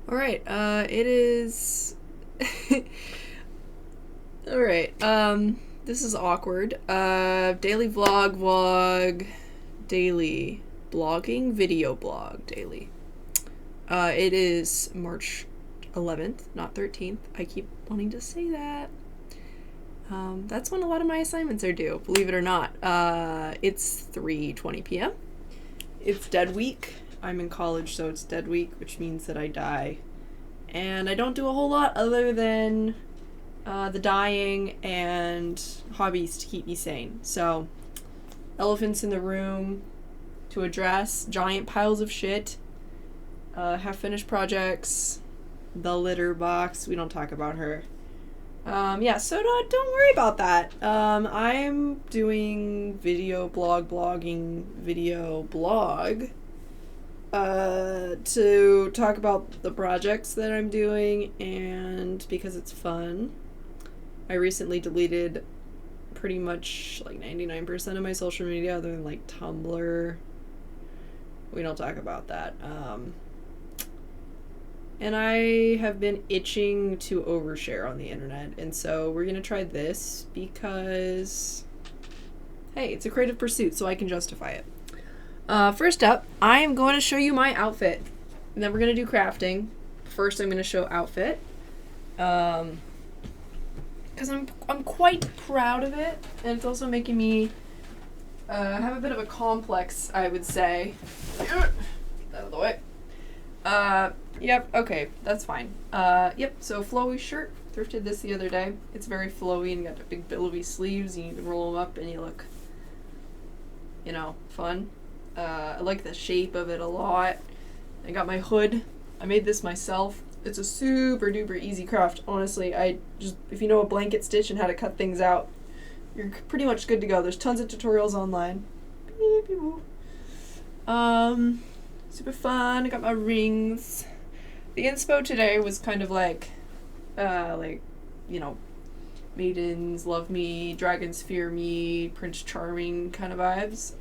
Alright, it is... Alright, this is awkward. Daily vlog, daily blogging, video blog, daily. It is March 11th, not 13th. I keep wanting to say that. That's when a lot of my assignments are due, believe it or not. It's 3:20 p.m. It's dead week. I'm in college, so it's dead week, which means that I die. And I don't do a whole lot other than the dying and hobbies to keep me sane. So, elephants in the room to address, giant piles of shit, half-finished projects, the litter box. We don't talk about her. So don't worry about that. I'm doing video blog, to talk about the projects that I'm doing, and because it's fun. I recently deleted pretty much like 99% of my social media other than like Tumblr. We don't talk about that. And I have been itching to overshare on the internet, and so we're gonna try this because, hey, it's a creative pursuit, so I can justify it. First up, I am going to show you my outfit, and then we're gonna do crafting. First, I'm gonna show outfit, because I'm quite proud of it, and it's also making me have a bit of a complex, I would say. Get that out of the way. Yep, okay, that's fine. So flowy shirt. Thrifted this the other day. It's very flowy and got big billowy sleeves, and you can roll them up and you look, fun. I like the shape of it a lot. I got my hood. I made this myself. It's a super duper easy craft, honestly. If you know a blanket stitch and how to cut things out, you're pretty much good to go. There's tons of tutorials online. Beep, beep, boop. Super fun. I got my rings. The inspo today was kind of like, maidens love me, dragons fear me, Prince Charming kind of vibes.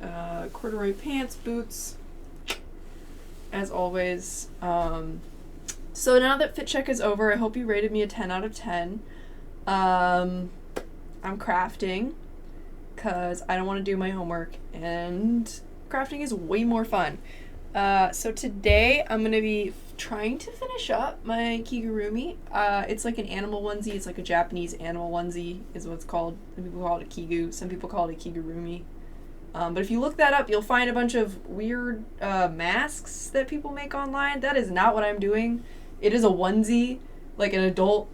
Corduroy pants, boots, as always. So now that fit check is over, I hope you rated me a 10 out of 10. I'm crafting because I don't want to do my homework, and crafting is way more fun. So today I'm going to be trying to finish up my kigurumi. It's like an animal onesie. It's like a Japanese animal onesie is what it's called. Some people call it a kigu. Some people call it a kigurumi. But if you look that up, you'll find a bunch of weird masks that people make online. That is not what I'm doing. It is a onesie, like an adult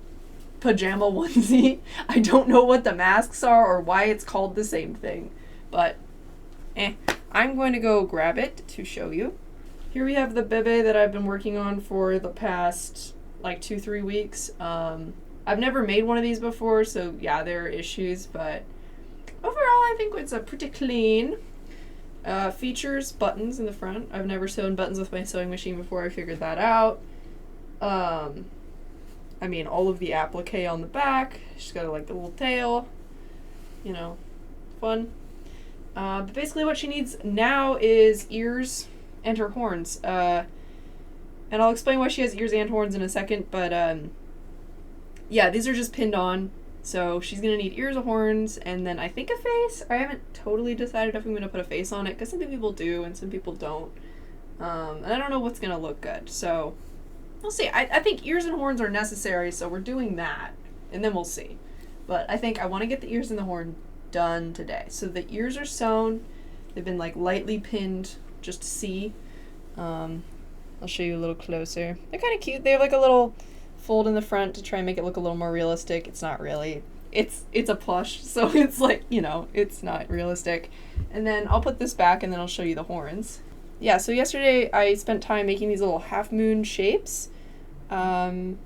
pajama onesie. I don't know what the masks are or why it's called the same thing. But, I'm going to go grab it to show you. Here we have the bebe that I've been working on for the past, 2-3 weeks. I've never made one of these before, so yeah, there are issues, but overall I think it's a pretty clean. Features buttons in the front. I've never sewn buttons with my sewing machine before. I figured that out. All of the applique on the back. She's got a little tail. Fun. But basically what she needs now is ears and her horns. And I'll explain why she has ears and horns in a second, but these are just pinned on. So she's going to need ears, horns, and then I think a face. I haven't totally decided if I'm going to put a face on it, because some people do and some people don't. And I don't know what's going to look good. So we'll see. I think ears and horns are necessary, so we're doing that, and then we'll see. But I think I want to get the ears and the horn done today. So the ears are sewn. They've been lightly pinned just to see. I'll show you a little closer. They're kind of cute. They have a little fold in the front to try and make it look a little more realistic. It's not really. It's a plush, so it's it's not realistic. And then I'll put this back and then I'll show you the horns. Yeah, so yesterday I spent time making these little half moon shapes. And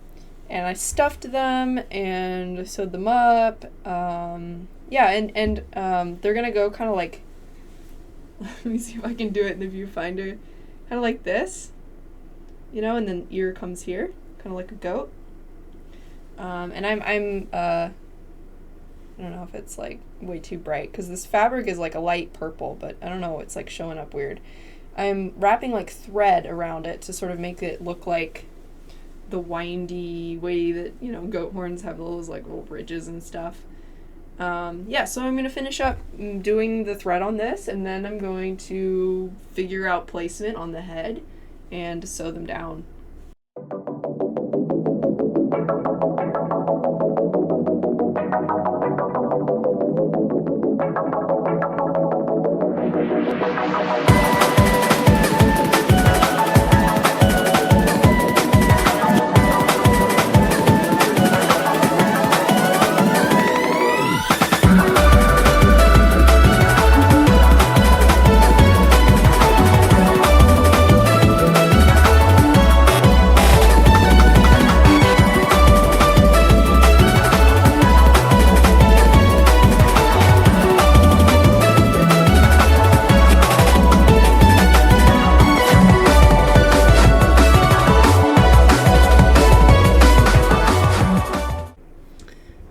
I stuffed them and sewed them up. They're gonna go kind of let me see if I can do it in the viewfinder. Kind of like this, and then ear comes here, kind of like a goat. And I'm I don't know if it's way too bright because this fabric is a light purple, but I don't know, it's showing up weird. I'm wrapping thread around it to sort of make it look like the windy way that, you know, goat horns have those like little ridges and stuff. Yeah, so I'm going to finish up doing the thread on this, and then I'm going to figure out placement on the head and sew them down.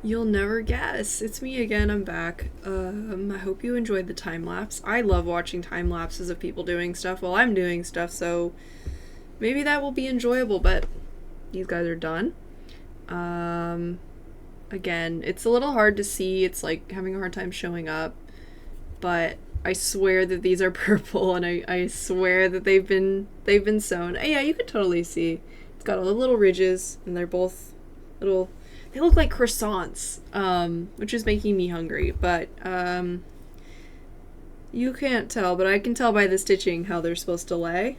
You'll never guess. It's me again, I'm back. I hope you enjoyed the time lapse. I love watching time lapses of people doing stuff while I'm doing stuff, so maybe that will be enjoyable, but these guys are done. Again, it's a little hard to see. It's like having a hard time showing up, but I swear that these are purple, and I swear that they've been sewn. Yeah, you can totally see. It's got all the little ridges, and they're both little... They look like croissants, which is making me hungry, but you can't tell, but I can tell by the stitching how they're supposed to lay.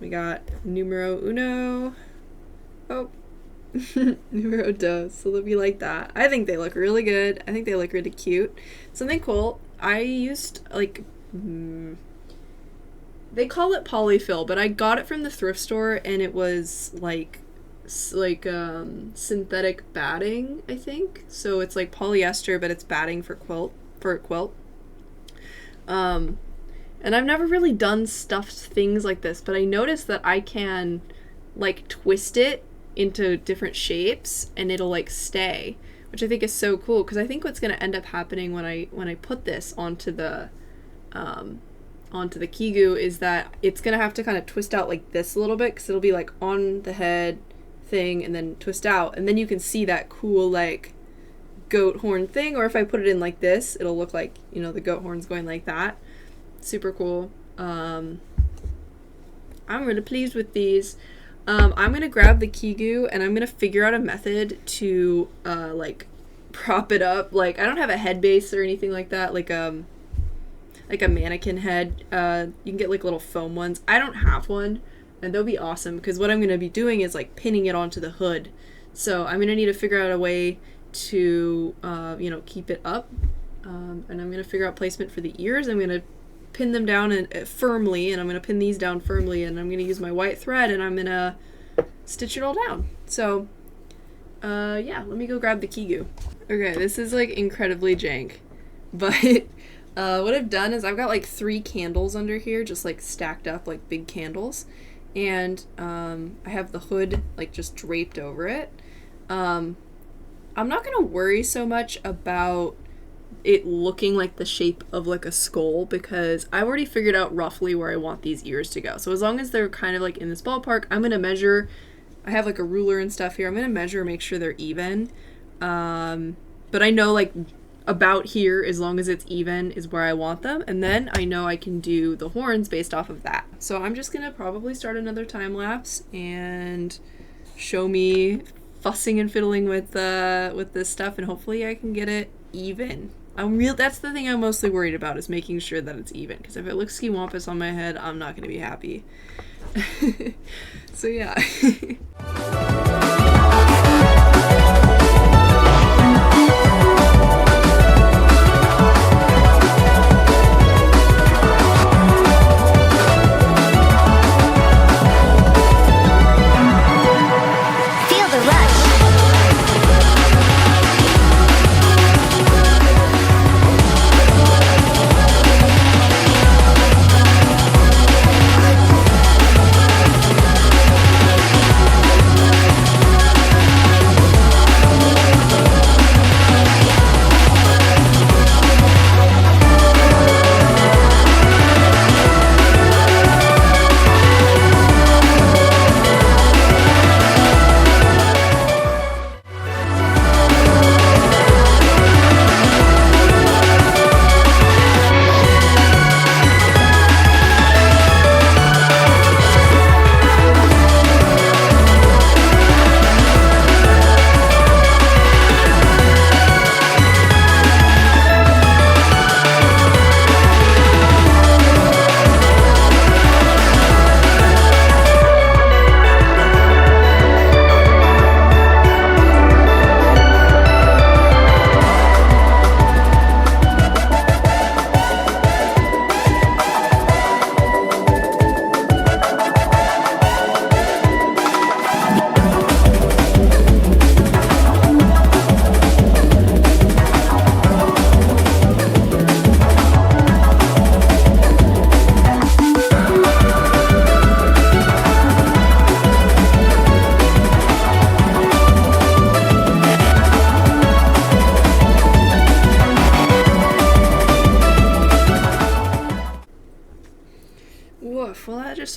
We got numero uno. Oh, numero dos. So they'll be like that. I think they look really good. I think they look really cute. Something cool. I used, like, they call it polyfill, but I got it from the thrift store, and it was, like synthetic batting, I think. So it's like polyester, but it's batting for a quilt. And I've never really done stuffed things like this, but I noticed that I can like twist it into different shapes and it'll like stay, which I think is so cool, because I think what's going to end up happening when I put this onto the kigu is that it's going to have to kind of twist out like this a little bit, because it'll be like on the head thing and then twist out, and then you can see that cool like goat horn thing. Or if I put it in like this, it'll look like, you know, the goat horns going like that. Super cool. I'm really pleased with these. I'm gonna grab the kigu and I'm gonna figure out a method to like prop it up. Like, I don't have a head base or anything like that, like a mannequin head. You can get like little foam ones. I don't have one, and they'll be awesome, because what I'm going to be doing is like pinning it onto the hood. So I'm going to need to figure out a way to, you know, keep it up. And I'm going to figure out placement for the ears. I'm going to pin them down firmly, and I'm going to pin these down firmly, and I'm going to use my white thread, and I'm going to stitch it all down. So, yeah, let me go grab the kigu. Okay, this is like incredibly jank, but what I've done is I've got like 3 candles under here, just like stacked up like big candles. And I have the hood like just draped over it. I'm not gonna worry so much about it looking like the shape of like a skull, because I've already figured out roughly where I want these ears to go. So as long as they're kind of like in this ballpark, I'm gonna measure. I have like a ruler and stuff here. I'm gonna measure, make sure they're even. But I know like about here, as long as it's even, is where I want them, and then I know I can do the horns based off of that. So I'm just gonna probably start another time lapse and show me fussing and fiddling with this stuff, and hopefully I can get it even. That's the thing I'm mostly worried about, is making sure that it's even, because if it looks ski-wampus on my head, I'm not gonna be happy. So yeah.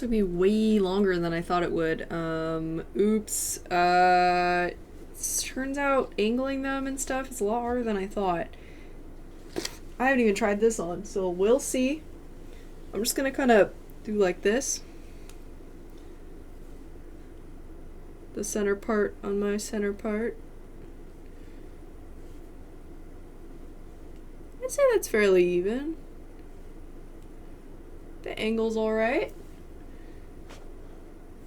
took me way longer than I thought it would. Oops. Turns out angling them and stuff is a lot harder than I thought. I haven't even tried this on, so we'll see. I'm just gonna kind of do like this. The center part on my center part. I'd say that's fairly even. The angle's alright.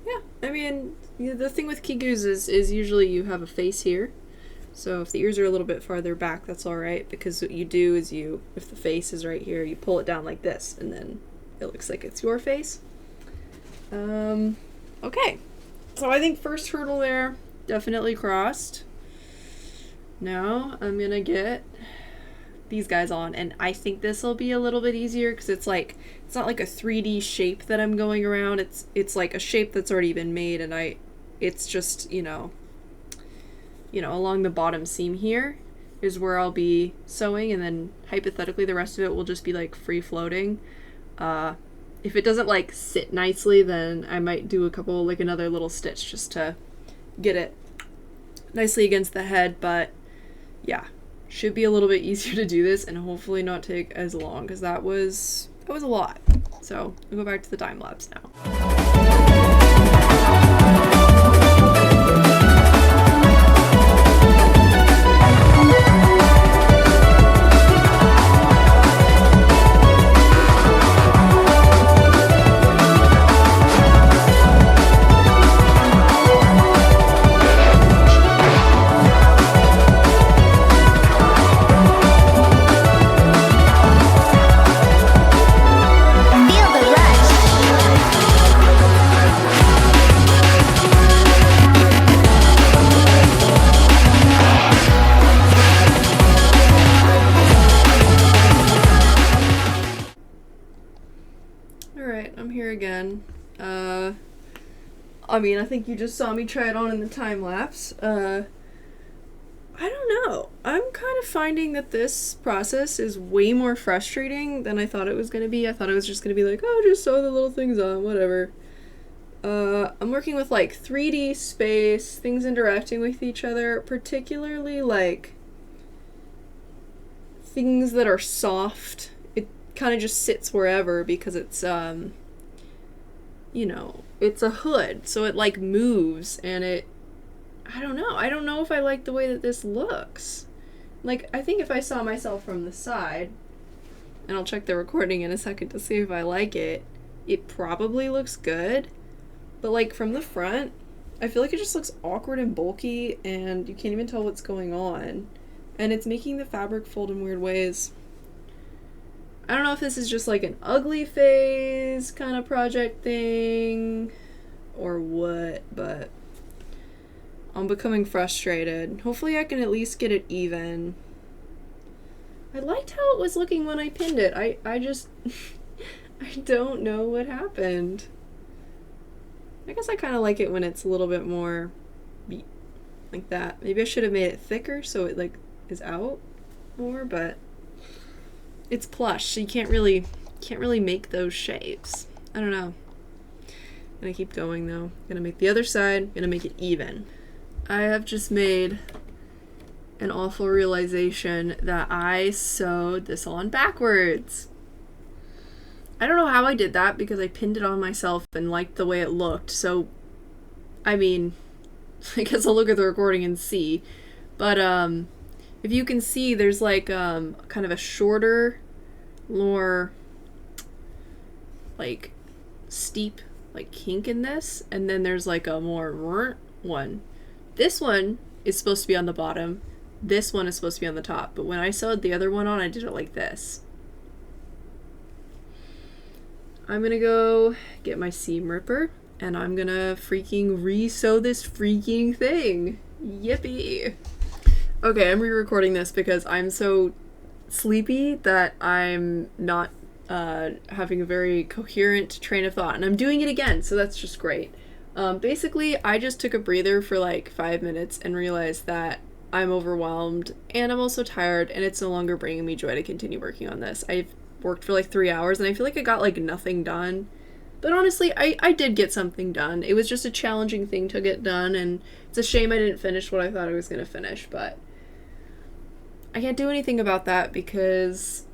Yeah, I mean, the thing with kigus is usually you have a face here. So if the ears are a little bit farther back, that's alright, because what you do is if the face is right here, you pull it down like this, and then it looks like it's your face. Okay. So I think first hurdle there, definitely crossed. Now I'm gonna get these guys on, and I think this will be a little bit easier because it's not like a 3D shape that I'm going around. It's like a shape that's already been made, and it's just, you know, along the bottom seam here is where I'll be sewing, and then hypothetically the rest of it will just be like free floating. If it doesn't like sit nicely, then I might do another little stitch just to get it nicely against the head, but yeah, should be a little bit easier to do this and hopefully not take as long, because that was a lot. So we'll go back to the time lapse now. Again. I mean, I think you just saw me try it on in the time lapse. I don't know. I'm kind of finding that this process is way more frustrating than I thought it was going to be. I thought it was just going to be like, oh, just sew the little things on, whatever. I'm working with like 3D space, things interacting with each other, particularly like things that are soft. It kind of just sits wherever because it's, you know, it's a hood, so it like moves, and I don't know if I like the way that this looks. Like, I think if I saw myself from the side, and I'll check the recording in a second to see if I like it, it probably looks good, but like from the front, I feel like it just looks awkward and bulky, and you can't even tell what's going on, and it's making the fabric fold in weird ways. I don't know if this is just like an ugly phase kind of project thing or what, but I'm becoming frustrated. Hopefully I can at least get it even. I liked how it was looking when I pinned it. I just I don't know what happened. I guess I kind of like it when it's a little bit more like that. Maybe I should have made it thicker so it like is out more, but it's plush, so you can't really make those shapes. I don't know. I'm gonna keep going though. Gonna make the other side, gonna make it even. I have just made an awful realization that I sewed this on backwards. I don't know how I did that because I pinned it on myself and liked the way it looked. So, I mean, I guess I'll look at the recording and see. But, if you can see, there's like kind of a shorter, more like steep like kink in this, and then there's like a more one. This one is supposed to be on the bottom. This one is supposed to be on the top. But when I sewed the other one on, I did it like this. I'm gonna go get my seam ripper, and I'm gonna freaking re-sew this freaking thing. Yippee! Okay, I'm re-recording this because I'm so sleepy that I'm not having a very coherent train of thought, and I'm doing it again, so that's just great. Basically, I just took a breather for like 5 minutes and realized that I'm overwhelmed, and I'm also tired, and it's no longer bringing me joy to continue working on this. I've worked for like 3 hours, and I feel like I got like nothing done. But honestly, I did get something done. It was just a challenging thing to get done, and it's a shame I didn't finish what I thought I was going to finish, but I can't do anything about that because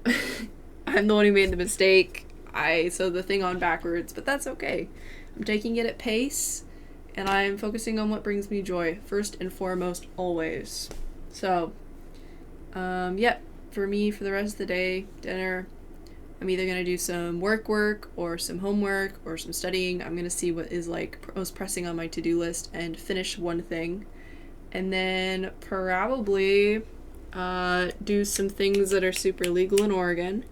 I'm the one who made the mistake. I sewed the thing on backwards, but that's okay. I'm taking it at pace, and I'm focusing on what brings me joy, first and foremost, always. So, yeah, for me, for the rest of the day, dinner, I'm either going to do some work or some homework or some studying. I'm going to see what is like most pressing on my to-do list and finish one thing. And then probably do some things that are super legal in Oregon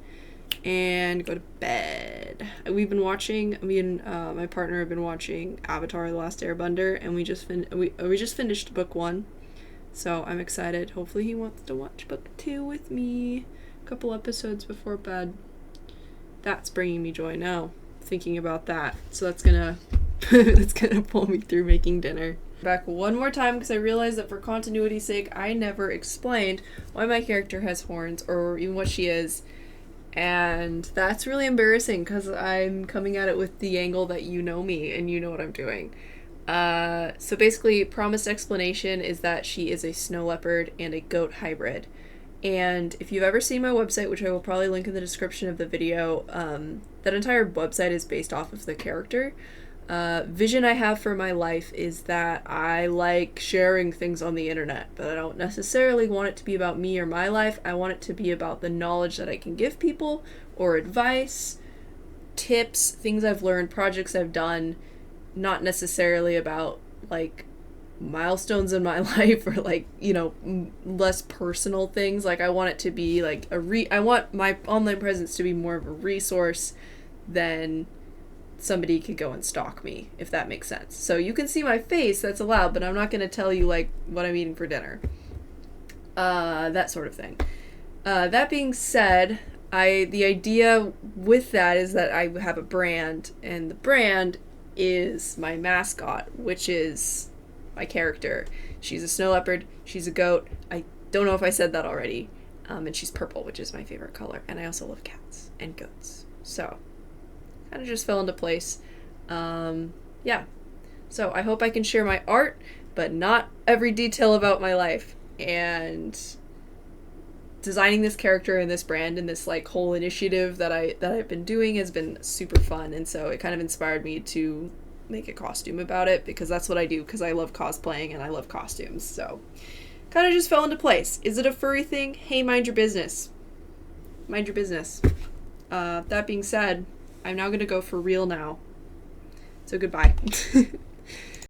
and go to bed. We've been watching, me and my partner have been watching Avatar: The Last Airbender, and we just finished book 1. So I'm excited. Hopefully he wants to watch book 2 with me a couple episodes before bed. That's bringing me joy now, thinking about that. So that's gonna pull me through making dinner. Back one more time because I realized that for continuity's sake, I never explained why my character has horns or even what she is. And that's really embarrassing because I'm coming at it with the angle that you know me and you know what I'm doing. So basically, promised explanation is that she is a snow leopard and a goat hybrid. And if you've ever seen my website, which I will probably link in the description of the video, that entire website is based off of the character. Vision I have for my life is that I like sharing things on the internet, but I don't necessarily want it to be about me or my life. I want it to be about the knowledge that I can give people, or advice, tips, things I've learned, projects I've done, not necessarily about, like, milestones in my life or, like, you know, less personal things. Like, I want it to be, like, I want my online presence to be more of a resource than somebody could go and stalk me, if that makes sense. So you can see my face, that's allowed, but I'm not going to tell you, like, what I'm eating for dinner. That sort of thing. That being said, the idea with that is that I have a brand, and the brand is my mascot, which is my character. She's a snow leopard, she's a goat. I don't know if I said that already. And she's purple, which is my favorite color. And I also love cats and goats. So, kind of just fell into place. Yeah. So I hope I can share my art, but not every detail about my life. And designing this character and this brand and this, like, whole initiative that I've been doing has been super fun. And so it kind of inspired me to make a costume about it, because that's what I do, because I love cosplaying and I love costumes. So kind of just fell into place. Is it a furry thing? Hey, mind your business. Mind your business. That being said, I'm now going to go for real now. So goodbye.